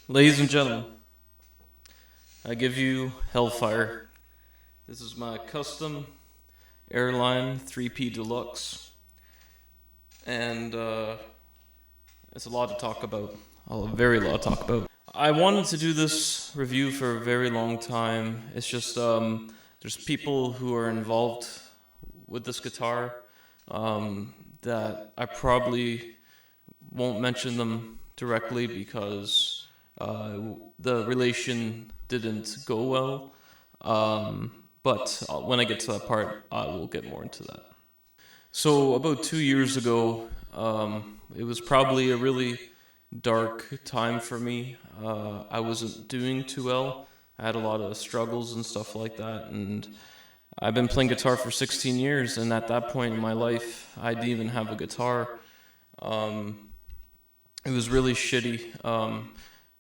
Ladies and gentlemen, I give you Hellfire. This is my custom Airline 3P Deluxe, and it's a lot to talk about. A very lot to talk about. I wanted to do this review for a very long time. It's just there's people who are involved with this guitar that I probably won't mention them directly because the relation didn't go well. But when I get to that part, I will get more into that. So about 2 years ago, it was probably a really dark time for me. I wasn't doing too well. I had a lot of struggles and stuff like that, and I've been playing guitar for 16 years, and at that point in my life, I didn't even have a guitar. It was really shitty.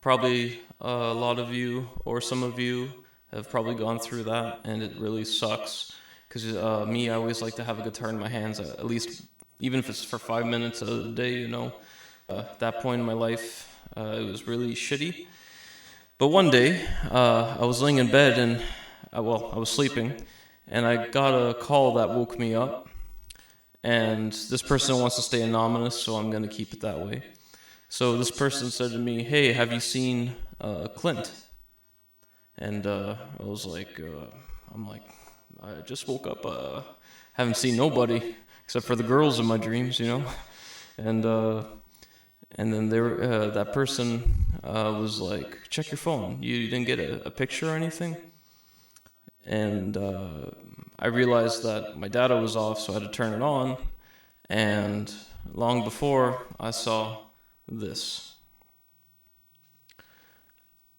Probably a lot of you, or some of you, have probably gone through that, and it really sucks. Because me, I always like to have a guitar in my hands, at least, even if it's for 5 minutes of the day, you know. At that point in my life, it was really shitty. But one day, I was laying in bed, and, I was sleeping, and I got a call that woke me up. And this person wants to stay anonymous, so I'm going to keep it that way. So this person said to me, "Hey, have you seen Clint?" And I was like, I just woke up, haven't seen nobody except for the girls in my dreams, you know. And then that person was like, "Check your phone. You didn't get a picture or anything?" And I realized that my data was off, so I had to turn it on. And long before, I saw this.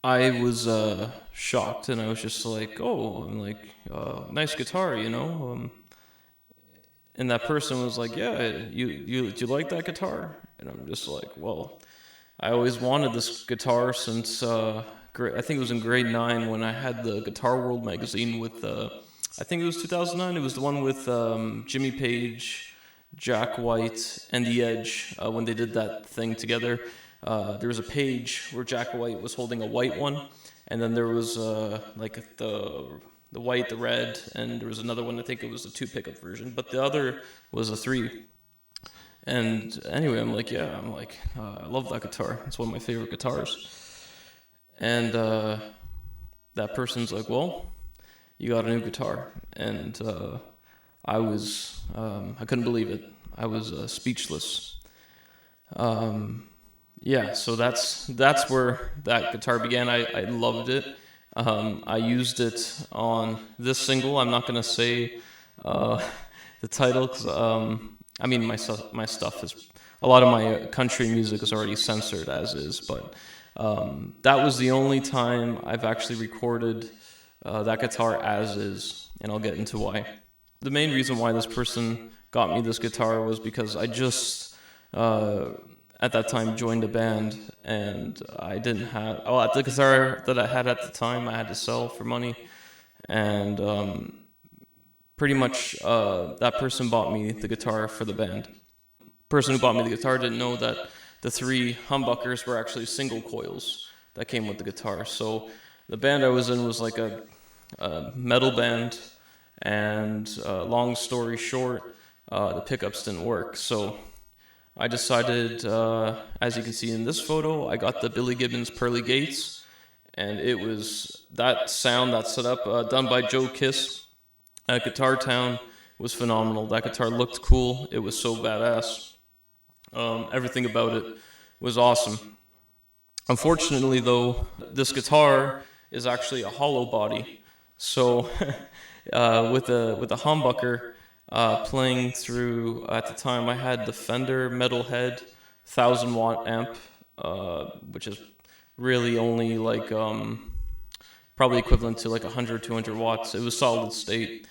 I was shocked, and I was just like, "Oh, I'm like, nice guitar, you know." And that person was like, "Yeah, do you like that guitar?" And I'm just like, "Well, I always wanted this guitar since I think it was in grade 9 when I had the Guitar World magazine with I think it was 2009. It was the one with Jimmy Page, Jack White, and The Edge when they did that thing together. There was a page where Jack White was holding a white one, and then there was like the white, the red, and there was another one. I think it was a 2 pickup version, but the other was a 3. And anyway, I love that guitar. It's one of my favorite guitars. And that person's like, "Well, you got a new guitar," and I couldn't believe it. I was speechless. Yeah, so that's where that guitar began. I loved it. I used it on this single. I'm not gonna say the title because my stuff is, a lot of my country music is already censored as is. But that was the only time I've actually recorded that guitar as is, and I'll get into why. The main reason why this person got me this guitar was because I just at that time joined a band, and I didn't have the guitar that I had at the time I had to sell for money, and pretty much that person bought me the guitar for the band. Person who bought me the guitar didn't know that the 3 humbuckers were actually single coils that came with the guitar. So the band I was in was like a metal band, and long story short, the pickups didn't work. So I decided, as you can see in this photo, I got the Billy Gibbons Pearly Gates, and it was that sound, that setup, done by Joe Kiss at Guitar Town, was phenomenal. That guitar looked cool. It was so badass. Everything about it was awesome. Unfortunately, though, this guitar is actually a hollow body. So with a humbucker playing through, at the time I had the Fender Metalhead 1000-watt amp, which is really only like probably equivalent to like 100, 200 watts. It was solid state.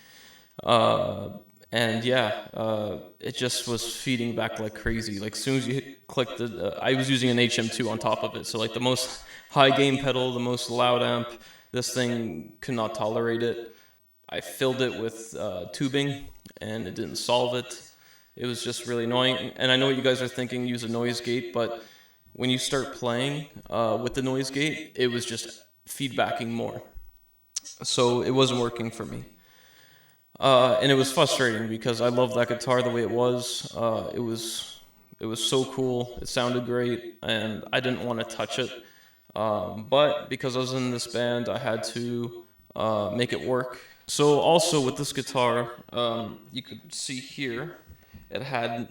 And yeah, it just was feeding back like crazy. Like as soon as you click I was using an HM2 on top of it, so like the most high gain pedal, the most loud amp, this thing could not tolerate it. I filled it with tubing, and it didn't solve it. It was just really annoying. And I know what you guys are thinking, use a noise gate, but when you start playing with the noise gate, it was just feedbacking more. So it wasn't working for me. And it was frustrating because I loved that guitar the way it was. It was so cool. It sounded great, and I didn't want to touch it. But because I was in this band, I had to make it work. So also with this guitar, you could see here, it had,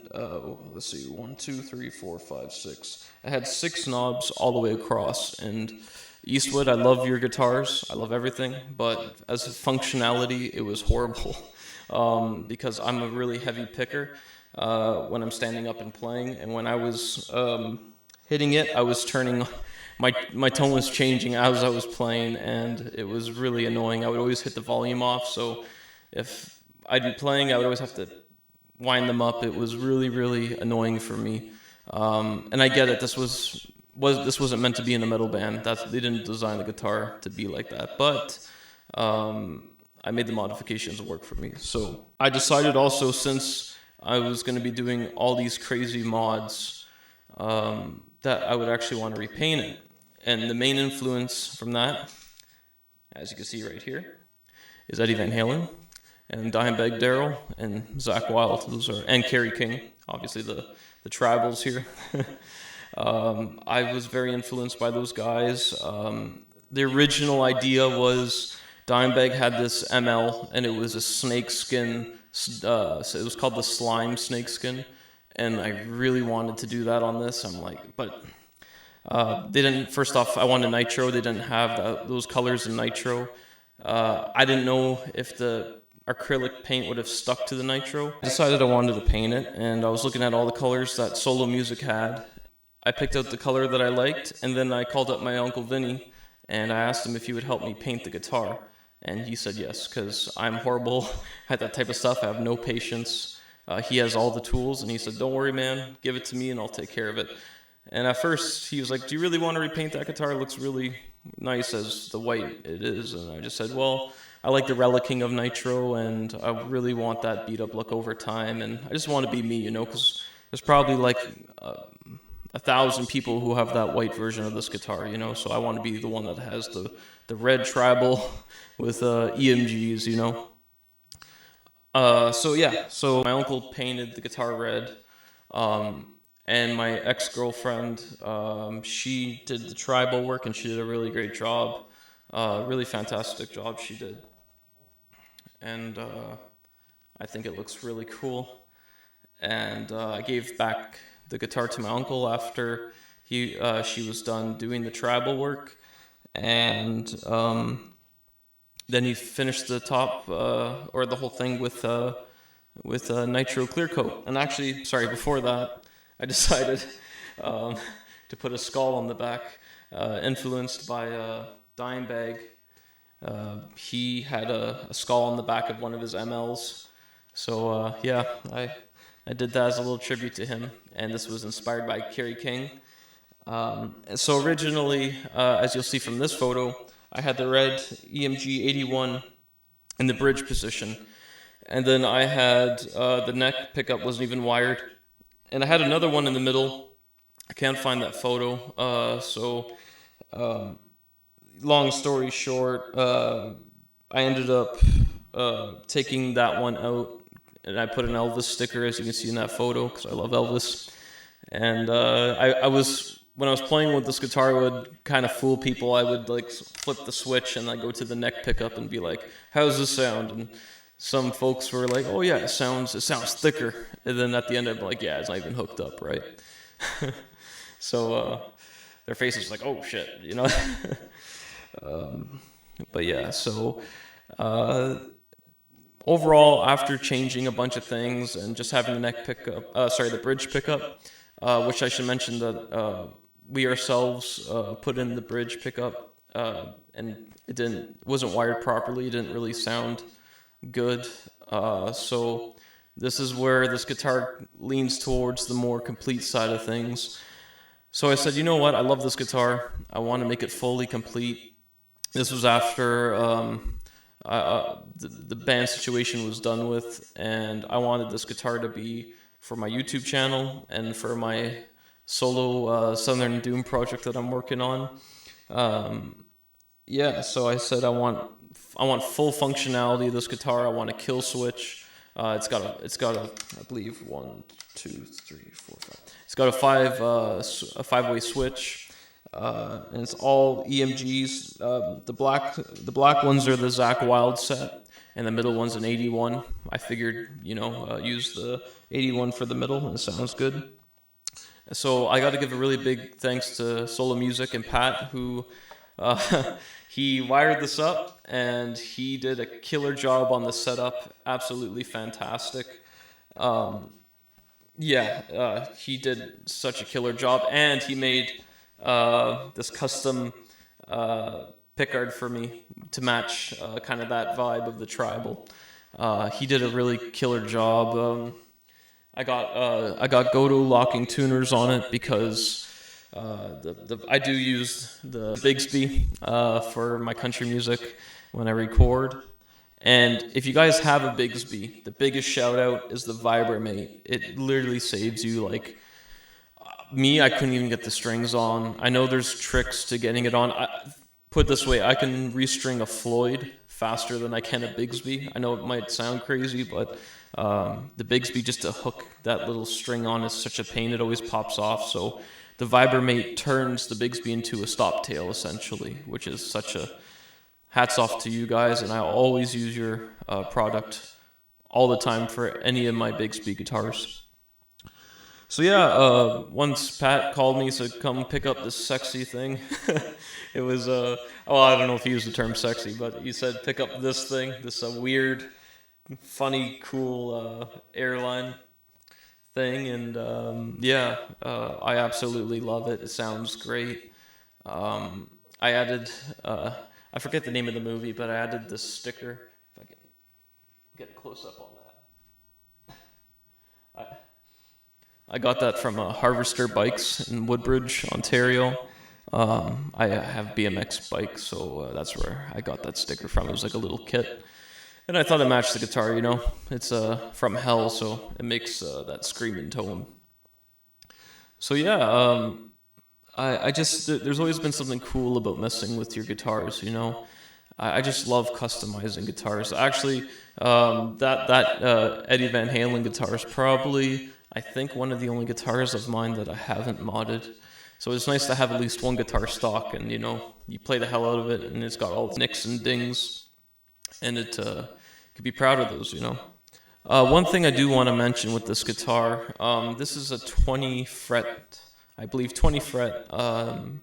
let's see, 1, 2, 3, 4, 5, 6. It had 6 knobs all the way across. And Eastwood, I love your guitars. I love everything. But as a functionality, it was horrible. Because I'm a really heavy picker when I'm standing up and playing. And when I was hitting it, I was turning... My tone was changing as I was playing, and it was really annoying. I would always hit the volume off, so if I'd be playing, I would always have to wind them up. It was really, really annoying for me. And I get it. This wasn't meant to be in a metal band. They didn't design the guitar to be like that. But I made the modifications work for me. So I decided also, since I was going to be doing all these crazy mods, that I would actually want to repaint it. And the main influence from that, as you can see right here, is Eddie Van Halen and Dimebag Darrell and Zakk Wylde. And Kerry King, obviously the tribals here. I was very influenced by those guys. The original idea was Dimebag had this ML, and it was a snake skin. So it was called the Slime snake skin. And I really wanted to do that on this. I'm like, but they didn't. First off, I wanted nitro. They didn't have those colors in nitro. I didn't know if the acrylic paint would have stuck to the nitro. I decided I wanted to paint it, and I was looking at all the colors that Solo Music had. I picked out the color that I liked, and then I called up my Uncle Vinny, and I asked him if he would help me paint the guitar. And he said yes, because I'm horrible at that type of stuff. I have no patience. He has all the tools, and he said, "Don't worry, man. Give it to me, and I'll take care of it." And at first, he was like, "Do you really want to repaint that guitar? It looks really nice as the white it is." And I just said, "Well, I like the relicking of nitro, and I really want that beat-up look over time, and I just want to be me, you know, because there's probably like 1,000 people who have that white version of this guitar, you know, so I want to be the one that has the red tribal with EMGs, you know." So my uncle painted the guitar red, and my ex-girlfriend, she did the tribal work, and she did a really great job, really fantastic job she did, and I think it looks really cool. And I gave back the guitar to my uncle after she was done doing the tribal work, and then he finished the top or the whole thing with nitro clear coat. And actually, sorry, before that, I decided to put a skull on the back, influenced by Dimebag. He had a skull on the back of one of his MLs. So yeah, I did that as a little tribute to him, and this was inspired by Kerry King. So originally, as you'll see from this photo, I had the red EMG 81 in the bridge position, and then I had the neck pickup wasn't even wired, and I had another one in the middle. I can't find that photo, long story short, I ended up taking that one out, and I put an Elvis sticker, as you can see in that photo, because I love Elvis. And when I was playing with this guitar, I would kind of fool people. I would like flip the switch and I'd go to the neck pickup and be like, "How's this sound?" And some folks were like, "Oh yeah, it sounds thicker." And then at the end, I'd be like, "Yeah, it's not even hooked up, right?" So their face was like, "Oh shit," you know. But yeah, so overall, after changing a bunch of things and just having the neck pickup, the bridge pickup, which I should mention that we ourselves put in the bridge pickup, and it wasn't wired properly. It didn't really sound good. So this is where this guitar leans towards the more complete side of things. So I said, you know what? I love this guitar. I want to make it fully complete. This was after the band situation was done with, and I wanted this guitar to be for my YouTube channel and for my solo Southern Doom project that I'm working on. Yeah, so I said I want full functionality of this guitar. I want a kill switch. It's got a I believe 1, 2, 3, 4, 5. It's got a 5-way switch, and it's all EMGs. The black ones are the Zach Wild set, and the middle one's an 81. I figured use the 81 for the middle, and it sounds good. So I got to give a really big thanks to Solo Music and Pat, who he wired this up, and he did a killer job on the setup. Absolutely fantastic. He did such a killer job, and he made this custom pickguard for me to match kind of that vibe of the tribal. He did a really killer job. I got Goto locking tuners on it because I do use the Bigsby for my country music when I record. And if you guys have a Bigsby, the biggest shout out is the Vibramate. It literally saves you. Like me, I couldn't even get the strings on. I know there's tricks to getting it on. Put it this way, I can restring a Floyd faster than I can a Bigsby. I know it might sound crazy, but the Bigsby, just to hook that little string on is such a pain. It always pops off. So the Vibramate turns the Bigsby into a stop tail, essentially, which is such a hats off to you guys. And I always use your product all the time for any of my Bigsby guitars. So yeah, once Pat called me, said, come pick up this sexy thing. It was, I don't know if he used the term sexy, but he said, pick up this thing, this weird, funny, cool Airline thing. And I absolutely love it. It sounds great. I added, I forget the name of the movie, but I added this sticker. If I can get a close up on that. I got that from Harvester Bikes in Woodbridge, Ontario. I have BMX bikes, so that's where I got that sticker from. It was like a little kit. And I thought it matched the guitar, It's from Hell, so it makes that screaming tone. So yeah, I just, there's always been something cool about messing with your guitars, I just love customizing guitars. Actually, that Eddie Van Halen guitar is probably, I think, one of the only guitars of mine that I haven't modded. So it's nice to have at least one guitar stock, and you play the hell out of it, and it's got all the nicks and dings, and it could be proud of those, One thing I do want to mention with this guitar, this is a 20 fret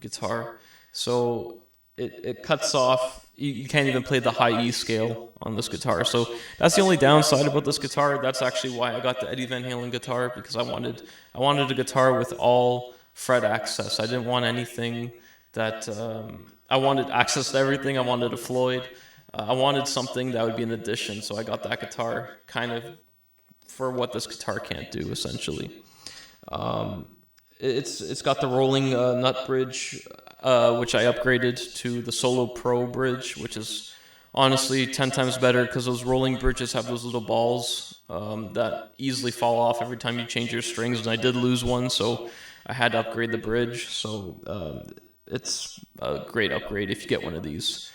guitar, so it cuts off. You can't even play the high E scale on this guitar. So that's the only downside about this guitar. That's actually why I got the Eddie Van Halen guitar, because I wanted a guitar with all fret access. I didn't want anything that I wanted access to everything. I wanted a Floyd. I wanted something that would be an addition. So I got that guitar kind of for what this guitar can't do, essentially. It's got the rolling nut bridge, which I upgraded to the Solo Pro bridge, which is honestly 10 times better, because those rolling bridges have those little balls that easily fall off every time you change your strings, and I did lose one, so I had to upgrade the bridge. So it's a great upgrade if you get one of these.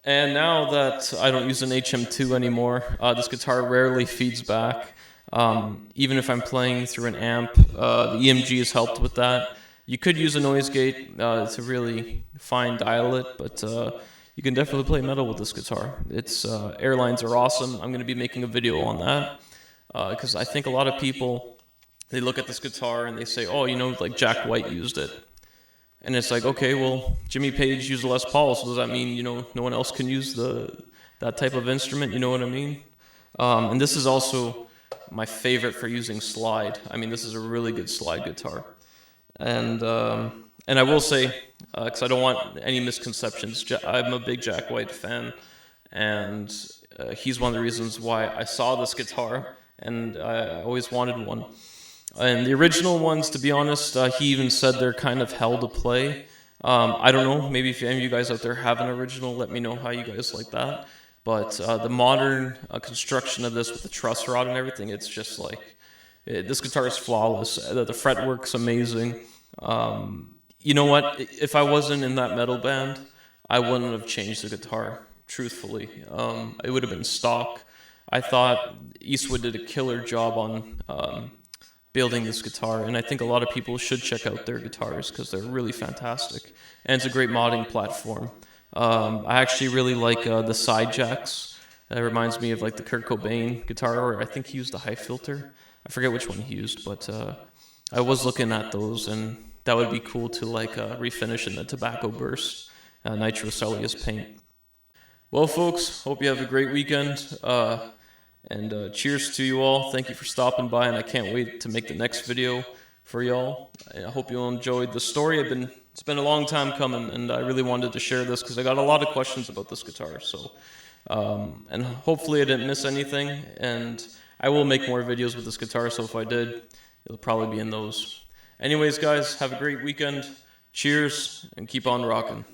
And now that I don't use an HM2 anymore, this guitar rarely feeds back. Even if I'm playing through an amp, the EMG has helped with that. You could use a noise gate to really fine dial it, but you can definitely play metal with this guitar. Its Airlines are awesome. I'm going to be making a video on that, because I think a lot of people, they look at this guitar and they say, oh, like Jack White used it. And it's like, okay, well, Jimmy Page used a Les Paul, so does that mean, no one else can use that type of instrument? You know what I mean? And this is also my favorite for using slide. I mean, this is a really good slide guitar. And I will say, because I don't want any misconceptions, I'm a big Jack White fan, and he's one of the reasons why I saw this guitar, and I always wanted one. And the original ones, to be honest, he even said they're kind of hell to play. I don't know, maybe if any of you guys out there have an original, let me know how you guys like that. But the modern construction of this with the truss rod and everything, it's just like, This guitar is flawless. The fretwork's amazing. You know what? If I wasn't in that metal band, I wouldn't have changed the guitar, truthfully. It would have been stock. I thought Eastwood did a killer job on building this guitar, and I think a lot of people should check out their guitars because they're really fantastic. And it's a great modding platform. I actually really like the side jacks. That reminds me of like the Kurt Cobain guitar, or I think he used a high filter. I forget which one he used, but I was looking at those, and that would be cool to like refinish in the tobacco burst nitrocellulose paint. Well, folks, hope you have a great weekend, and cheers to you all. Thank you for stopping by, and I can't wait to make the next video for y'all. I hope you all enjoyed the story. It's been a long time coming, and I really wanted to share this because I got a lot of questions about this guitar. So, and hopefully I didn't miss anything, and I will make more videos with this guitar, so if I did, it'll probably be in those. Anyways, guys, have a great weekend. Cheers, and keep on rocking.